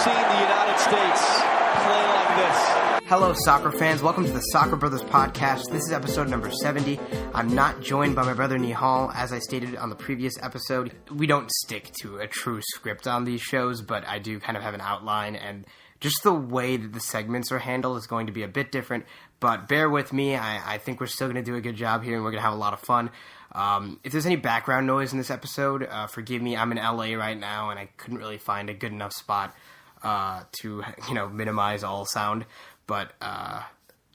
seen the United States play like this. Hello, soccer fans. Welcome to the Soccer Brothers Podcast. This is episode number 70. I'm not joined by my brother Nihal. As I stated on the previous episode, we don't stick to a true script on these shows, but I do kind of have an outline, and just the way that the segments are handled is going to be a bit different. But bear with me. I think we're still going to do a good job here, and we're going to have a lot of fun. If there's any background noise in this episode, forgive me. I'm in LA right now, and I couldn't really find a good enough spot to minimize all sound. But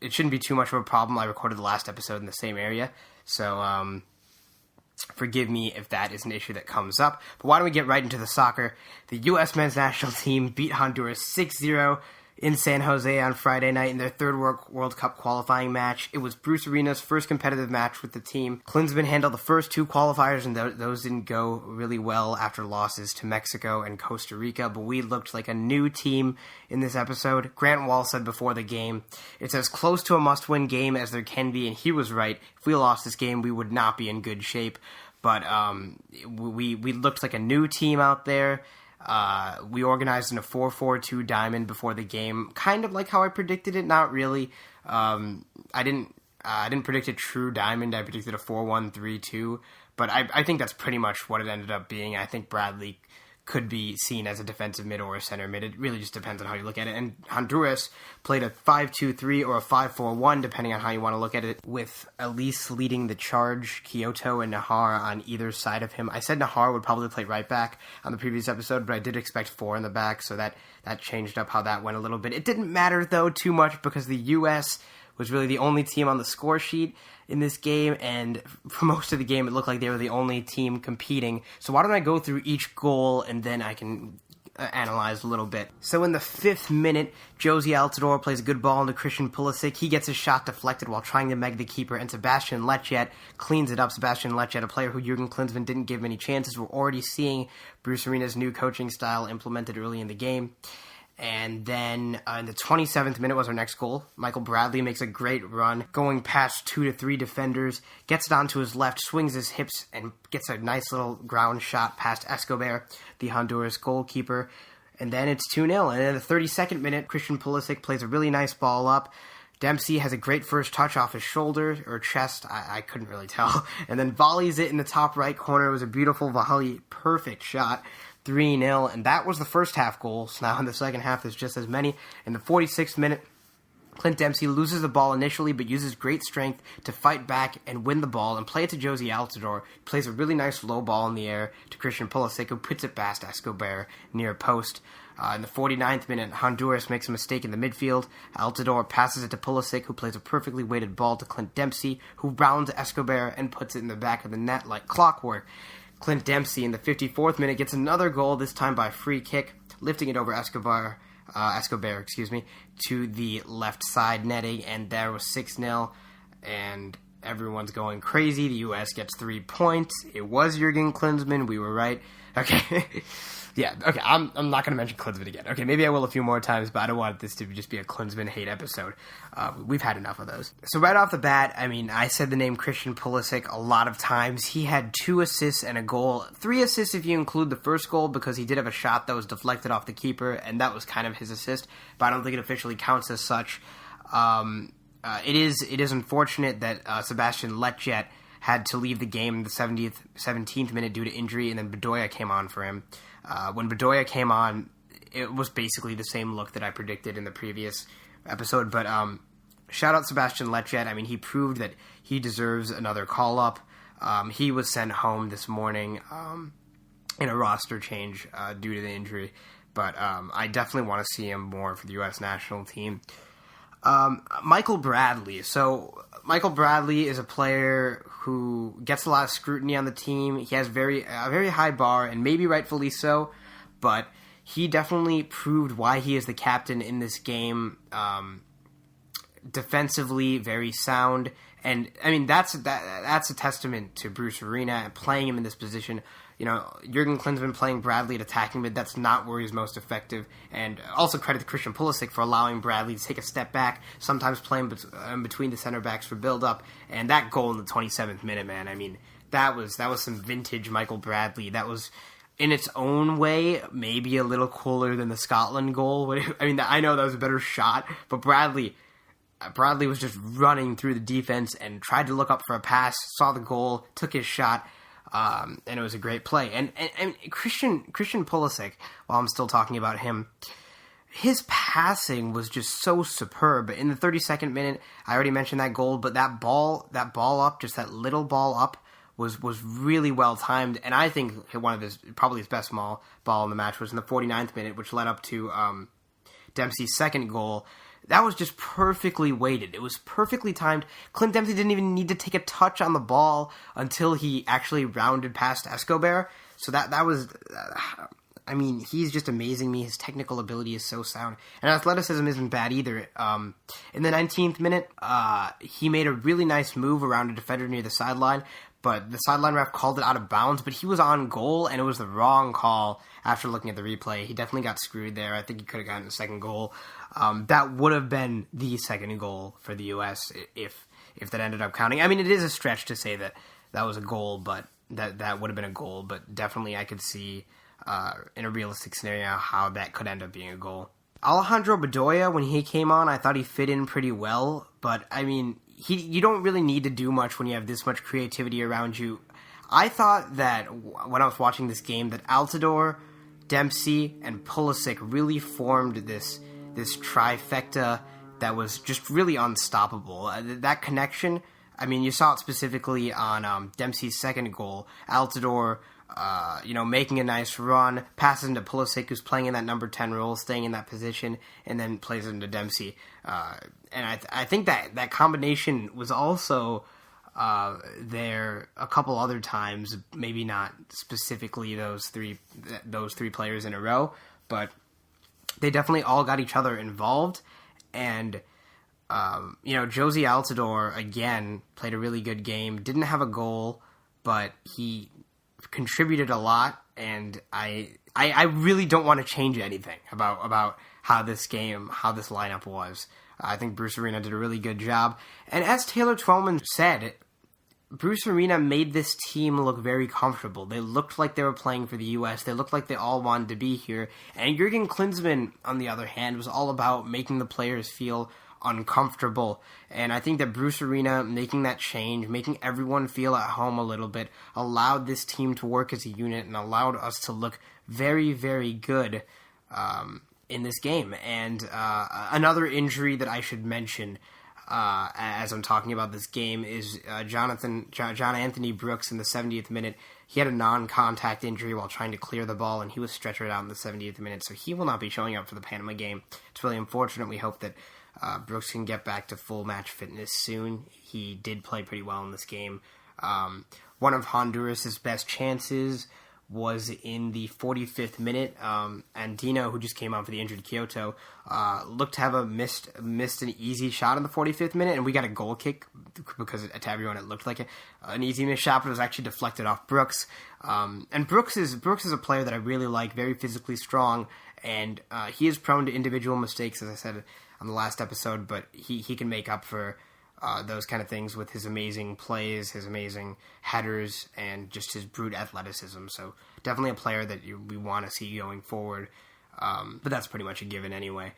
it shouldn't be too much of a problem. I recorded the last episode in the same area, so forgive me if that is an issue that comes up. But why don't we get right into the soccer? The U.S. men's national team beat Honduras 6-0 in San Jose on Friday night in their third World Cup qualifying match. It was Bruce Arena's first competitive match with the team. Klinsmann handled the first two qualifiers, and those didn't go really well after losses to Mexico and Costa Rica, but we looked like a new team in this episode. Grant Wall said before the game, "It's as close to a must-win game as there can be," and he was right. If we lost this game, we would not be in good shape, but we looked like a new team out there. We organized in a 4-4-2 diamond before the game, kind of like how I predicted it. Not really. I didn't predict a true diamond. I predicted a 4-1-3-2, but I think that's pretty much what it ended up being. I think Bradley could be seen as a defensive mid or a center mid. It really just depends on how you look at it. And Honduras played a 5-2-3 or a 5-4-1, depending on how you want to look at it, with Elise leading the charge, Kyoto and Nihal on either side of him. I said Nihal would probably play right back on the previous episode, but I did expect four in the back, so that changed up how that went a little bit. It didn't matter, though, too much, because the U.S. was really the only team on the score sheet in this game, and for most of the game it looked like they were the only team competing. So why don't I go through each goal and then I can analyze a little bit. So in the 5th minute, Josie Altidore plays a good ball into Christian Pulisic. He gets his shot deflected while trying to meg the keeper, and Sebastian Lechet cleans it up. Sebastian Lechet, a player who Jurgen Klinsmann didn't give many chances. We're already seeing Bruce Arena's new coaching style implemented early in the game. And then in the 27th minute was our next goal. Michael Bradley makes a great run, going past 2 to 3 defenders, gets it onto his left, swings his hips, and gets a nice little ground shot past Escobar, the Honduras goalkeeper. And then it's 2-0. And in the 32nd minute, Christian Pulisic plays a really nice ball up. Dempsey has a great first touch off his shoulder, or chest, I couldn't really tell, and then volleys it in the top right corner. It was a beautiful volley, perfect shot. 3-0, and that was the first half goals. Now in the second half, there's just as many. In the 46th minute, Clint Dempsey loses the ball initially, but uses great strength to fight back and win the ball and play it to Josie Altidore. He plays a really nice low ball in the air to Christian Pulisic, who puts it past Escobar near post. In the 49th minute, Honduras makes a mistake in the midfield. Altidore passes it to Pulisic, who plays a perfectly weighted ball to Clint Dempsey, who rounds Escobar and puts it in the back of the net like clockwork. Clint Dempsey in the 54th minute gets another goal, this time by free kick, lifting it over Escobar, to the left side netting, and there was 6-0, and everyone's going crazy. The U.S. gets 3 points. It was Jurgen Klinsmann. We were right. Okay. Yeah, okay, I'm not going to mention Klinsmann again. Okay, maybe I will a few more times, but I don't want this to just be a Klinsmann hate episode. We've had enough of those. So right off the bat, I said the name Christian Pulisic a lot of times. He had 2 assists and a goal. 3 assists if you include the first goal, because he did have a shot that was deflected off the keeper, and that was kind of his assist, but I don't think it officially counts as such. It is unfortunate that Sebastian Lechet had to leave the game in the 17th minute due to injury, and then Bedoya came on for him. When Bedoya came on, it was basically the same look that I predicted in the previous episode, but shout out Sebastian Lechet. He proved that he deserves another call-up. He was sent home this morning in a roster change due to the injury, but I definitely want to see him more for the U.S. national team. Michael Bradley. So Michael Bradley is a player who gets a lot of scrutiny on the team. He has a very high bar, and maybe rightfully so, but he definitely proved why he is the captain in this game. Defensively, very sound, and that's a testament to Bruce Arena and playing him in this position. Jurgen Klinsmann playing Bradley at attacking mid, that's not where he's most effective. And also credit to Christian Pulisic for allowing Bradley to take a step back, sometimes playing between the center backs for build-up. And that goal in the 27th minute, man, that was some vintage Michael Bradley. That was in its own way, maybe a little cooler than the Scotland goal. I mean, I know that was a better shot, but Bradley was just running through the defense and tried to look up for a pass, saw the goal, took his shot, and it was a great play. And Christian Pulisic, while I'm still talking about him, his passing was just so superb. In the 32nd minute, I already mentioned that goal, but that ball up, just that little ball up, was really well timed. And I think probably his best ball in the match was in the 49th minute, which led up to Dempsey's second goal. That was just perfectly weighted. It was perfectly timed. Clint Dempsey didn't even need to take a touch on the ball until he actually rounded past Escobar. So that was... I mean, he's just amazing me. His technical ability is so sound. And athleticism isn't bad either. In the 19th minute, he made a really nice move around a defender near the sideline, but the sideline ref called it out of bounds, but he was on goal, and it was the wrong call after looking at the replay. He definitely got screwed there. I think he could have gotten the second goal. That would have been the second goal for the U.S. if that ended up counting. I mean, it is a stretch to say that was a goal, but that would have been a goal, but definitely I could see... in a realistic scenario, how that could end up being a goal. Alejandro Bedoya, when he came on, I thought he fit in pretty well, but I mean, you don't really need to do much when you have this much creativity around you. I thought that when I was watching this game, that Altidore, Dempsey, and Pulisic really formed this trifecta that was just really unstoppable. That connection, I mean, you saw it specifically on Dempsey's second goal. Altidore, making a nice run, passes into Pulisic, who's playing in that number 10 role, staying in that position, and then plays it into Dempsey. And I think that combination was also there a couple other times, maybe not specifically those three players in a row, but they definitely all got each other involved. And Josie Altidore again played a really good game. Didn't have a goal, but he contributed a lot, and I really don't want to change anything about how this lineup was. I think Bruce Arena did a really good job. And as Taylor Twellman said, Bruce Arena made this team look very comfortable. They looked like they were playing for the U.S. They looked like they all wanted to be here. And Jurgen Klinsmann, on the other hand, was all about making the players feel uncomfortable. And I think that Bruce Arena making that change, making everyone feel at home a little bit, allowed this team to work as a unit and allowed us to look very, very good in this game. And another injury that I should mention as I'm talking about this game is John Anthony Brooks in the 70th minute. He had a non-contact injury while trying to clear the ball, and he was stretchered out in the 70th minute, so he will not be showing up for the Panama game. It's really unfortunate. We hope that Brooks can get back to full match fitness soon. He did play pretty well in this game. One of Honduras' best chances was in the 45th minute. Andino, who just came on for the injured Kyoto, looked to have missed an easy shot in the 45th minute, and we got a goal kick because to everyone it looked like an easy missed shot, but it was actually deflected off Brooks. And Brooks is a player that I really like, very physically strong, and he is prone to individual mistakes, as I said on the last episode, but he can make up for those kind of things with his amazing plays, his amazing headers, and just his brute athleticism. So definitely a player that we want to see going forward, but that's pretty much a given anyway.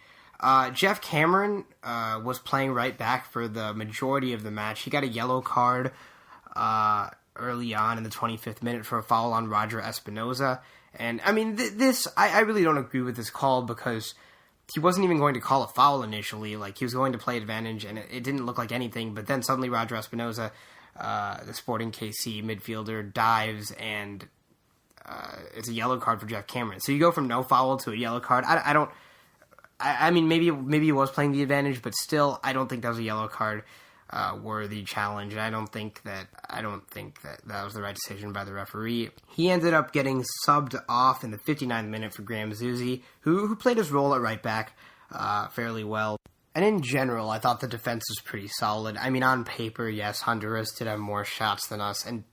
Jeff Cameron was playing right back for the majority of the match. He got a yellow card early on in the 25th minute for a foul on Roger Espinoza. And, I mean, I really don't agree with this call because he wasn't even going to call a foul initially. Like, he was going to play advantage, and it didn't look like anything. But then suddenly Roger Espinoza, the Sporting KC midfielder, dives, and it's a yellow card for Jeff Cameron. So you go from no foul to a yellow card. I mean, maybe he was playing the advantage, but still, I don't think that was a yellow card worthy challenge. I don't think that was the right decision by the referee. He ended up getting subbed off in the 59th minute for Graham Zusi, who played his role at right back fairly well. And in general, I thought the defense was pretty solid. I mean, on paper, yes, Honduras did have more shots than us and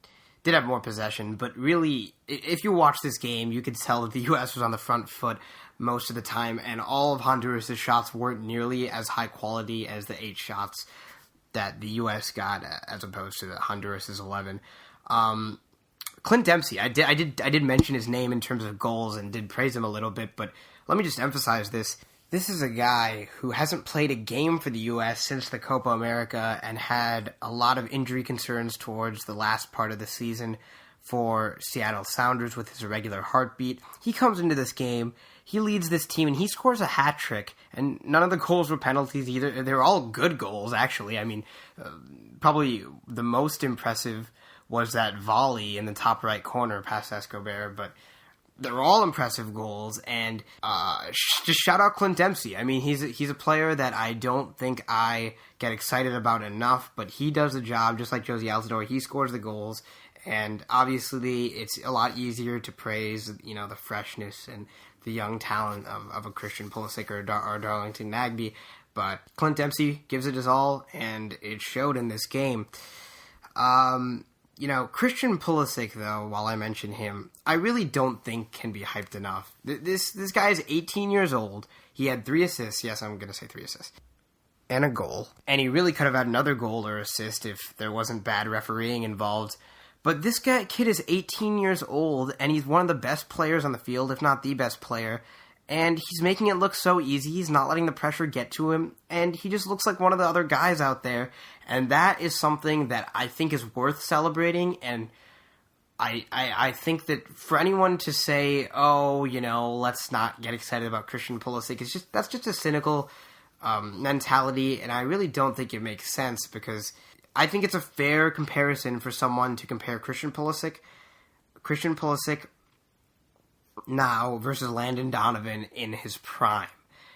did have more possession, but really, if you watch this game, you could tell that the U.S. was on the front foot most of the time, and all of Honduras' shots weren't nearly as high quality as the 8 shots that the U.S. got as opposed to Honduras' 11. Clint Dempsey, I did mention his name in terms of goals and did praise him a little bit, but let me just emphasize this. This is a guy who hasn't played a game for the U.S. since the Copa America and had a lot of injury concerns towards the last part of the season for Seattle Sounders with his irregular heartbeat. He comes into this game, he leads this team, and he scores a hat trick, and none of the goals were penalties either. They're all good goals, actually. I mean, probably the most impressive was that volley in the top right corner past Escobar, but they're all impressive goals, and just shout out Clint Dempsey. I mean, he's a player that I don't think I get excited about enough, but he does the job just like Josie Altidore. He scores the goals, and obviously it's a lot easier to praise, the freshness and the young talent of a Christian Pulisic or Darlington Nagbe, but Clint Dempsey gives it his all, and it showed in this game. Christian Pulisic, though, while I mention him, I really don't think can be hyped enough. This guy is 18 years old. He had 3 assists. Yes, I'm going to say 3 assists. And a goal. And he really could have had another goal or assist if there wasn't bad refereeing involved. But this kid is 18 years old, and he's one of the best players on the field, if not the best player. And he's making it look so easy. He's not letting the pressure get to him. And he just looks like one of the other guys out there. And that is something that I think is worth celebrating. And I think that for anyone to say, let's not get excited about Christian Pulisic, that's just a cynical mentality. And I really don't think it makes sense, because I think it's a fair comparison for someone to compare Christian Pulisic now versus Landon Donovan in his prime.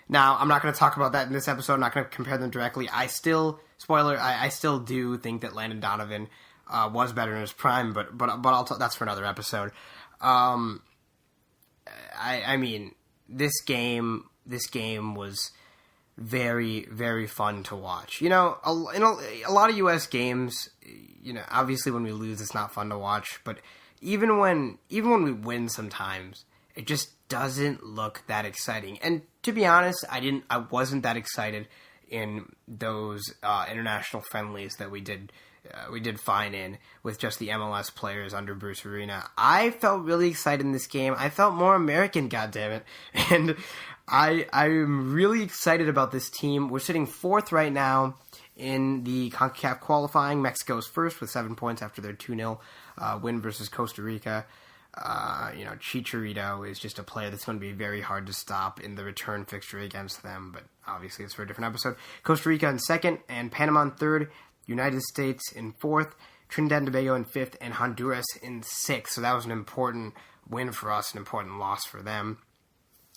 Now, I'm not going to talk about that in this episode. I'm not going to compare them directly. I still do think that Landon Donovan was better in his prime, but that's for another episode. I mean, this game was very, very fun to watch. In a lot of U.S. games, obviously when we lose, it's not fun to watch, but even when we win sometimes, it just doesn't look that exciting. And to be honest, I wasn't that excited in those international friendlies that we did fine in with just the MLS players under Bruce Arena. I felt really excited in this game. I felt more American, goddammit. And I'm really excited about this team. We're sitting 4th right now in the CONCACAF qualifying. Mexico's first with 7 points after their 2-0 win versus Costa Rica. Chicharito is just a player that's going to be very hard to stop in the return fixture against them, but obviously it's for a different episode. Costa Rica in 2nd, and Panama in 3rd, United States in 4th, Trinidad and Tobago in 5th, and Honduras in 6th. So that was an important win for us, an important loss for them.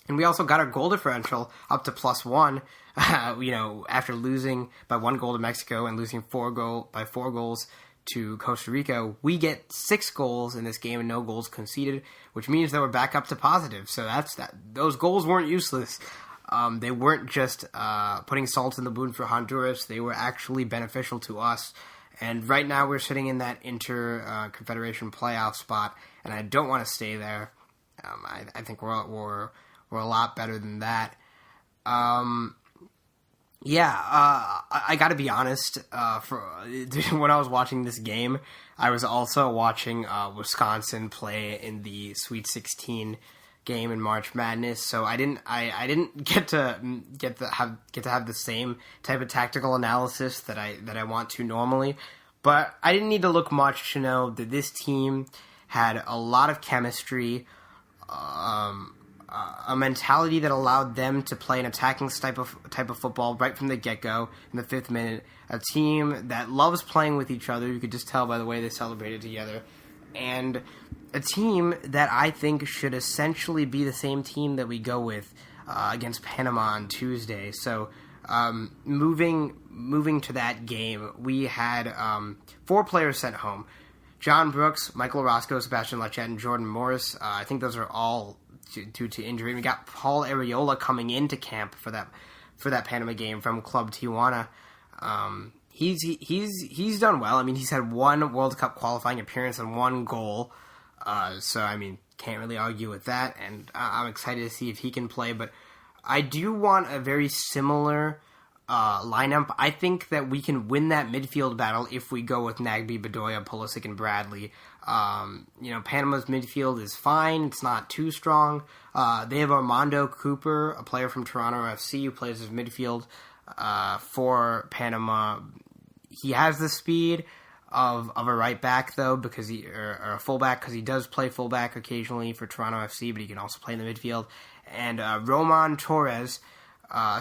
And we also got our goal differential up to +1, after losing by 1 goal to Mexico and losing 4 goals to Costa Rica. We get 6 goals in this game and no goals conceded, which means that we're back up to positive. So that's that. Those goals weren't useless. They weren't just putting salt in the wound for Honduras. They were actually beneficial to us. And right now we're sitting in that Confederation playoff spot, and I don't want to stay there. I think we're a lot better than that. I got to be honest. When I was watching this game, I was also watching Wisconsin play in the Sweet 16 game in March Madness. So I didn't get to have the same type of tactical analysis that I want to normally. But I didn't need to look much to know that this team had a lot of chemistry. A mentality that allowed them to play an attacking type of football right from the get-go in the 5th minute. A team that loves playing with each other. You could just tell by the way they celebrated together. And a team that I think should essentially be the same team that we go with against Panama on Tuesday. So moving to that game, we had 4 players sent home. John Brooks, Michael Orozco, Sebastian Lachette, and Jordan Morris. I think those are all due to injury. We got Paul Arriola coming into camp for that Panama game from Club Tijuana. He's done well. I mean, he's had 1 World Cup qualifying appearance and 1 goal. So I mean, can't really argue with that. And I'm excited to see if he can play. But I do want a very similar lineup. I think that we can win that midfield battle if we go with Nagbe, Bedoya, Pulisic, and Bradley. Panama's midfield is fine. It's not too strong. They have Armando Cooper, a player from Toronto FC who plays as midfield for Panama. He has the speed of a right back though, or a fullback, because he does play fullback occasionally for Toronto FC, but he can also play in the midfield. And Roman Torres,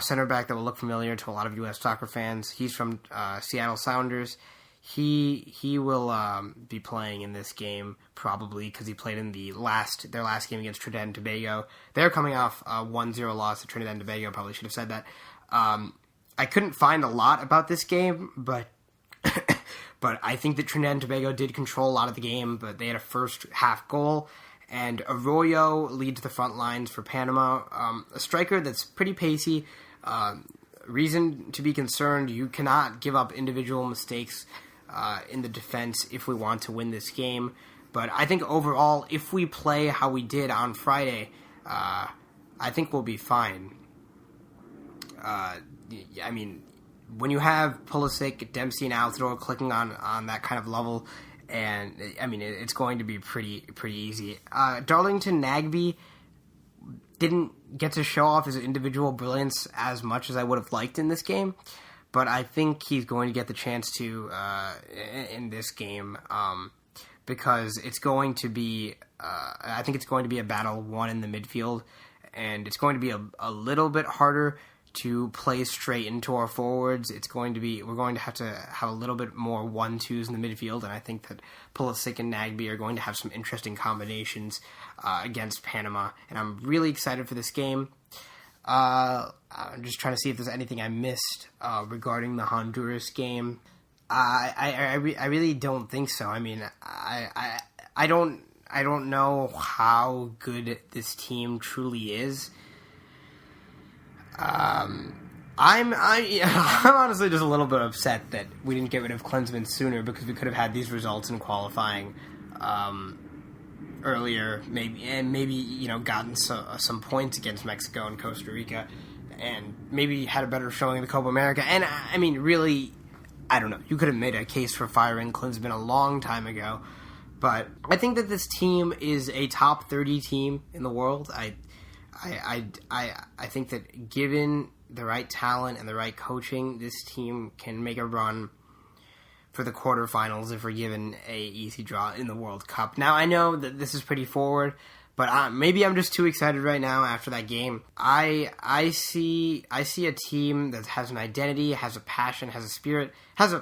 center back that will look familiar to a lot of U.S. soccer fans. He's from Seattle Sounders. He will be playing in this game probably because he played in their last game against Trinidad and Tobago. They're coming off a 1-0 loss to Trinidad and Tobago. Probably should have said that. I couldn't find a lot about this game, but but I think that Trinidad and Tobago did control a lot of the game, but they had a first half goal. And Arroyo leads the front lines for Panama. A striker that's pretty pacey. Reason to be concerned, you cannot give up individual mistakes in the defense if we want to win this game. But I think overall, if we play how we did on Friday, I think we'll be fine. When you have Pulisic, Dempsey, and Althrow clicking on that kind of level, and it's going to be pretty easy. Darlington Nagbe didn't get to show off his individual brilliance as much as I would have liked in this game, but I think he's going to get the chance to in this game because it's going to be. I think it's going to be a battle won in the midfield, and it's going to be a little bit harder to play straight into our forwards. We're going to have a little bit more 1-2s in the midfield, and I think that Pulisic and Nagbe are going to have some interesting combinations against Panama, and I'm really excited for this game. I'm just trying to see if there's anything I missed regarding the Honduras game. I really don't think so. I don't know how good this team truly is. I'm honestly just a little bit upset that we didn't get rid of Klinsmann sooner, because we could have had these results in qualifying earlier, maybe gotten some points against Mexico and Costa Rica, and maybe had a better showing in the Copa America. And really, I don't know. You could have made a case for firing Klinsmann a long time ago, but I think that this team is a top 30 team in the world. I think that given the right talent and the right coaching, this team can make a run for the quarterfinals if we're given a easy draw in the World Cup. Now, I know that this is pretty forward, but maybe I'm just too excited right now after that game. I see a team that has an identity, has a passion, has a spirit, has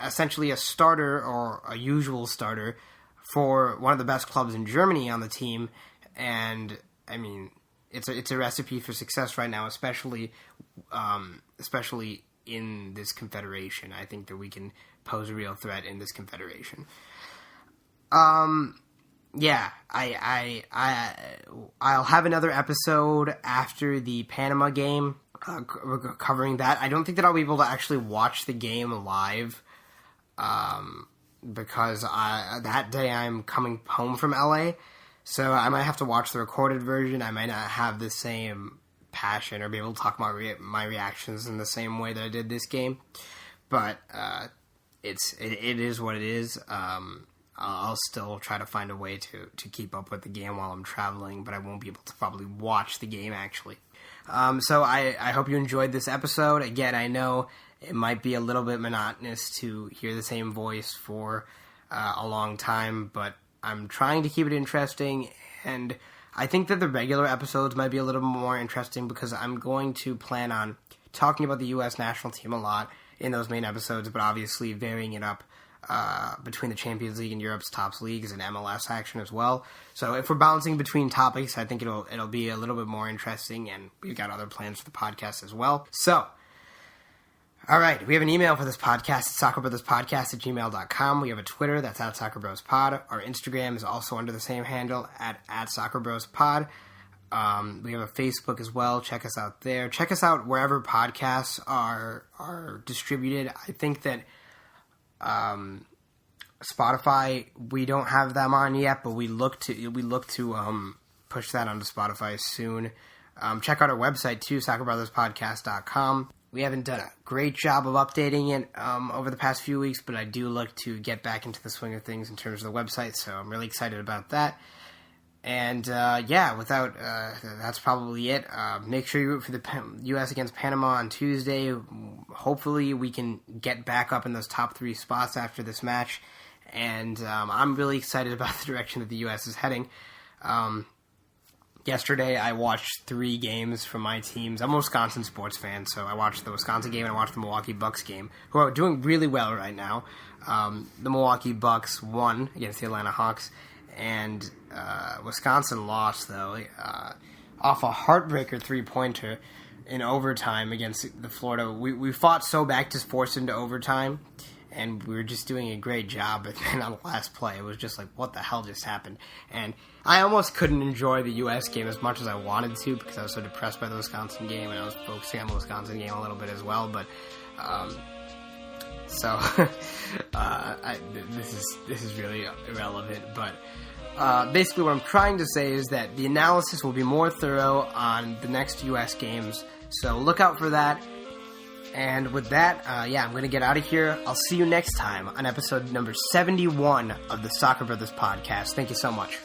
essentially a starter or a usual starter for one of the best clubs in Germany on the team, and It's a recipe for success right now, especially in this confederation. I think that we can pose a real threat in this confederation. I'll have another episode after the Panama game covering that. I don't think that I'll be able to actually watch the game live because that day I'm coming home from LA. So I might have to watch the recorded version. I might not have the same passion or be able to talk about my reactions in the same way that I did this game. But it is what it is. I'll still try to find a way to keep up with the game while I'm traveling, but I won't be able to probably watch the game actually. So I hope you enjoyed this episode. Again, I know it might be a little bit monotonous to hear the same voice for a long time, but I'm trying to keep it interesting, and I think that the regular episodes might be a little more interesting because I'm going to plan on talking about the U.S. national team a lot in those main episodes, but obviously varying it up between the Champions League and Europe's top leagues and MLS action as well. So if we're bouncing between topics, I think it'll be a little bit more interesting, and we've got other plans for the podcast as well. So, all right, we have an email for this podcast. It's SoccerBrothersPodcast@gmail.com. We have a Twitter, that's @SoccerBrosPod. Our Instagram is also under the same handle, at @SoccerBrosPod. We have a Facebook as well. Check us out there. Check us out wherever podcasts are distributed. I think that Spotify, we don't have them on yet, but we look to push that onto Spotify soon. Check out our website too, SoccerBrothersPodcast.com. we haven't done a great job of updating it over the past few weeks, but I do look to get back into the swing of things in terms of the website, so I'm really excited about that. And, that's probably it. Make sure you root for the U.S. against Panama on Tuesday. Hopefully we can get back up in those top 3 spots after this match. And I'm really excited about the direction that the U.S. is heading. Yesterday I watched 3 games from my teams. I'm a Wisconsin sports fan, so I watched the Wisconsin game and I watched the Milwaukee Bucks game, who are doing really well right now. The Milwaukee Bucks won against the Atlanta Hawks. And Wisconsin lost, though, off a heartbreaker 3-pointer in overtime against the Florida. We fought so back to force into overtime, and we were just doing a great job. But then on the last play, it was just like, what the hell just happened? And I almost couldn't enjoy the U.S. game as much as I wanted to because I was so depressed by the Wisconsin game, and I was focusing on the Wisconsin game a little bit as well. But this is really irrelevant, but basically what I'm trying to say is that the analysis will be more thorough on the next U.S. games, so look out for that. And with that, I'm going to get out of here. I'll see you next time on episode number 71 of the Soccer Brothers Podcast. Thank you so much.